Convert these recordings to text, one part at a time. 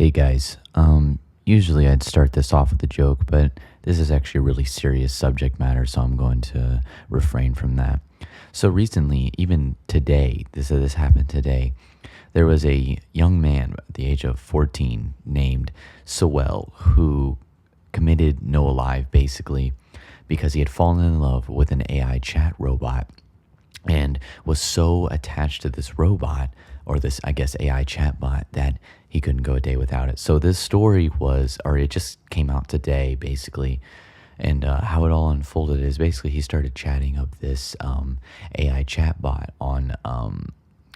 Hey guys, usually I'd start this off with a joke, but this is actually a really serious subject matter, so I'm going to refrain from that. So recently, even today, this happened today. There was a young man at the age of 14 named Sewell who committed no alive basically because he had fallen in love with an AI chat robot and was so attached to this robot or this, I guess, AI chatbot that he couldn't go a day without it. So this story was, or it just came out today, basically. And how it all unfolded is basically he started chatting up this AI chatbot on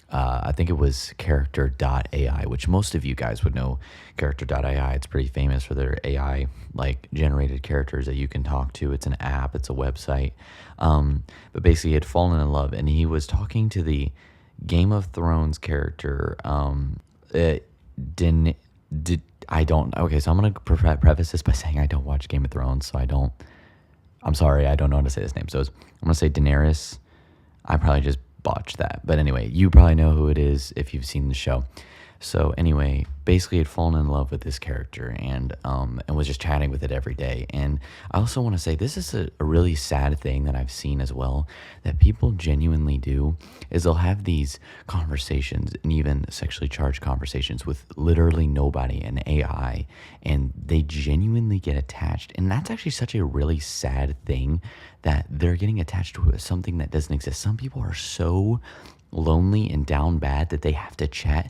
I think it was character.ai, which most of you guys would know character.ai. It's pretty famous for their AI like generated characters that you can talk to. It's an app, it's a website. But basically he had fallen in love and he was talking to the Game of Thrones character. Din, did I don't okay, so I'm gonna preface this by saying I don't watch Game of Thrones, so I'm sorry, I don't know how to say this name. So I'm gonna say Daenerys. I probably just botched that. But anyway, you probably know who it is if you've seen the show. So anyway, basically had fallen in love with this character and was just chatting with it every day. And I also want to say this is a really sad thing that I've seen as well that people genuinely do is they'll have these conversations and even sexually charged conversations with literally nobody, an AI, and they genuinely get attached. And that's actually such a really sad thing that they're getting attached to something that doesn't exist. Some people are so lonely and down bad that they have to chat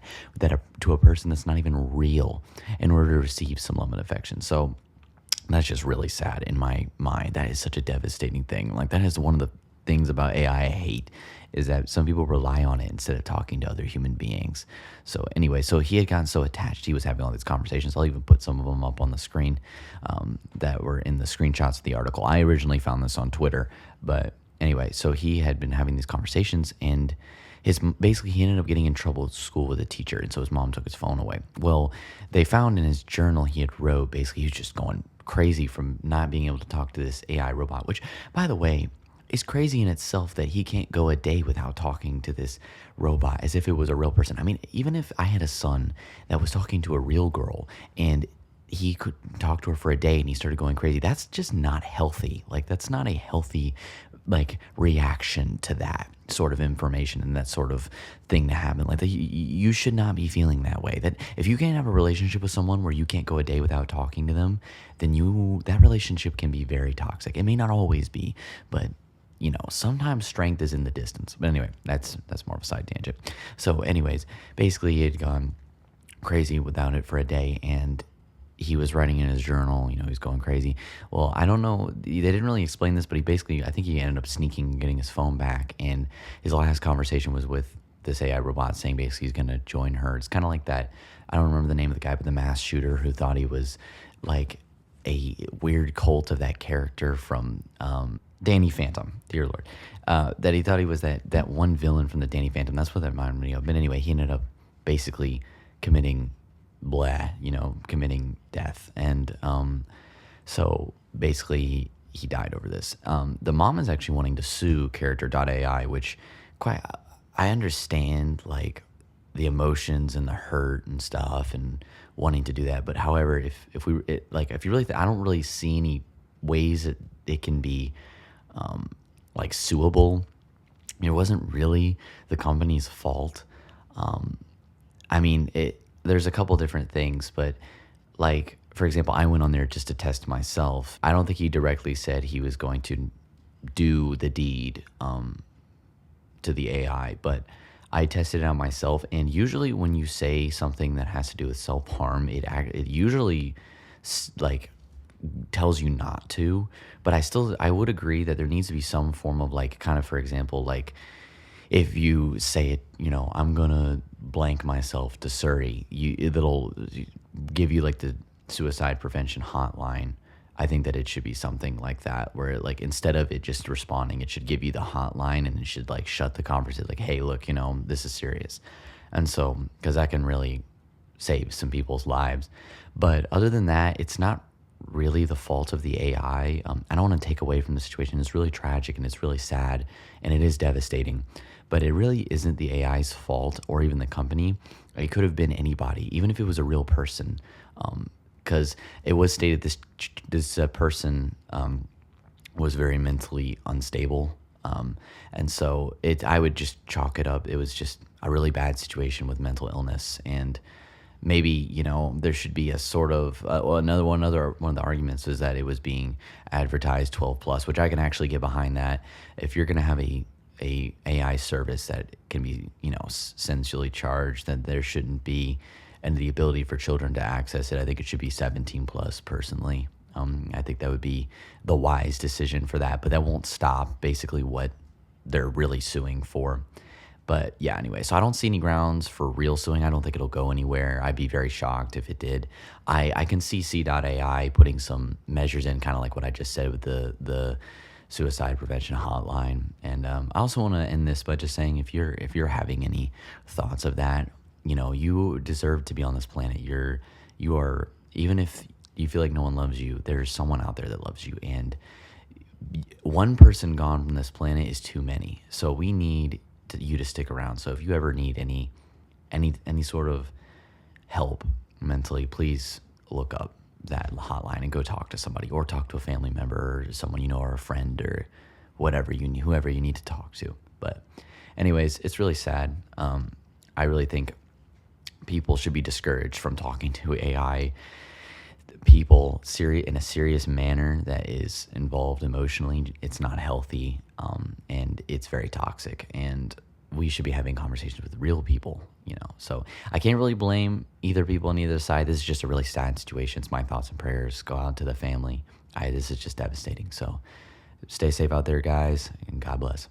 to a person that's not even real in order to receive some love and affection. So that's just really sad in my mind. That is such a devastating thing. Like that is one of the things about AI I hate is that some people rely on it instead of talking to other human beings. So anyway, so he had gotten so attached. He was having all these conversations. I'll even put some of them up on the screen that were in the screenshots of the article. I originally found this on Twitter, but anyway, so he had been having these conversations and basically he ended up getting in trouble at school with a teacher, and so his mom took his phone away. Well, they found in his journal he had wrote basically he was just going crazy from not being able to talk to this AI robot, which by the way is crazy in itself that he can't go a day without talking to this robot as if it was a real person. I mean, even if I had a son that was talking to a real girl and he could talk to her for a day and he started going crazy, that's just not healthy. Like that's not a healthy like reaction to that sort of information and that sort of thing to happen. Like that, you should not be feeling that way. That if you can't have a relationship with someone where you can't go a day without talking to them, then that relationship can be very toxic. It may not always be, but sometimes strength is in the distance. But anyway, that's more of a side tangent. So anyways, basically he had gone crazy without it for a day and he was writing in his journal, he's going crazy. Well, I don't know, they didn't really explain this, but I think he ended up getting his phone back, and his last conversation was with this AI robot saying basically he's going to join her. It's kind of like that, I don't remember the name of the guy, but the mass shooter who thought he was like a weird cult of that character from Danny Phantom, dear Lord, that he thought he was that one villain from the Danny Phantom. That's what that reminded me of. But anyway, he ended up basically committing death. And so basically he died over this. The mom is actually wanting to sue character.ai, which I understand like the emotions and the hurt and stuff and wanting to do that. But however, if you really I don't really see any ways that it can be like suable. It wasn't really the company's fault. I mean, there's a couple different things, but like, for example, I went on there just to test myself. I don't think he directly said he was going to do the deed to the AI, but I tested it on myself. And usually when you say something that has to do with self-harm, it usually like tells you not to, but I would agree that there needs to be some form of like kind of, for example, like if you say it, I'm gonna blank myself to Surrey, it'll give you like the suicide prevention hotline. I think that it should be something like that, where like instead of it just responding, it should give you the hotline and it should like shut the conversation. Like, hey, look, this is serious, and so because that can really save some people's lives. But other than that, it's not really the fault of the AI. I don't want to take away from the situation. It's really tragic and it's really sad and it is devastating, but it really isn't the AI's fault or even the company. It could have been anybody, even if it was a real person, because it was stated this person was very mentally unstable. And so I would just chalk it up. It was just a really bad situation with mental illness. And maybe, there should be a sort of, one of the arguments is that it was being advertised 12 plus, which I can actually get behind that. If you're going to have a AI service that can be, essentially charged, then there shouldn't be, and the ability for children to access it, I think it should be 17 plus personally. I think that would be the wise decision for that, but that won't stop basically what they're really suing for. But yeah, anyway, so I don't see any grounds for real suing. I don't think it'll go anywhere. I'd be very shocked if it did. I can see C.AI putting some measures in, kind of like what I just said with the suicide prevention hotline. And I also want to end this by just saying, if you're having any thoughts of that, you deserve to be on this planet. You are, even if you feel like no one loves you, there's someone out there that loves you, and one person gone from this planet is too many. So we need you to stick around. So if you ever need any sort of help mentally, please look up that hotline and go talk to somebody, or talk to a family member or someone or a friend or whoever you need to talk to. But anyways, it's really sad. I really think people should be discouraged from talking to AI people in a serious manner that is involved emotionally. It's not healthy, and it's very toxic, and we should be having conversations with real people, so I can't really blame either people on either side. This is just a really sad situation. It's my thoughts and prayers go out to the family. This is just devastating. So stay safe out there, guys, and God bless.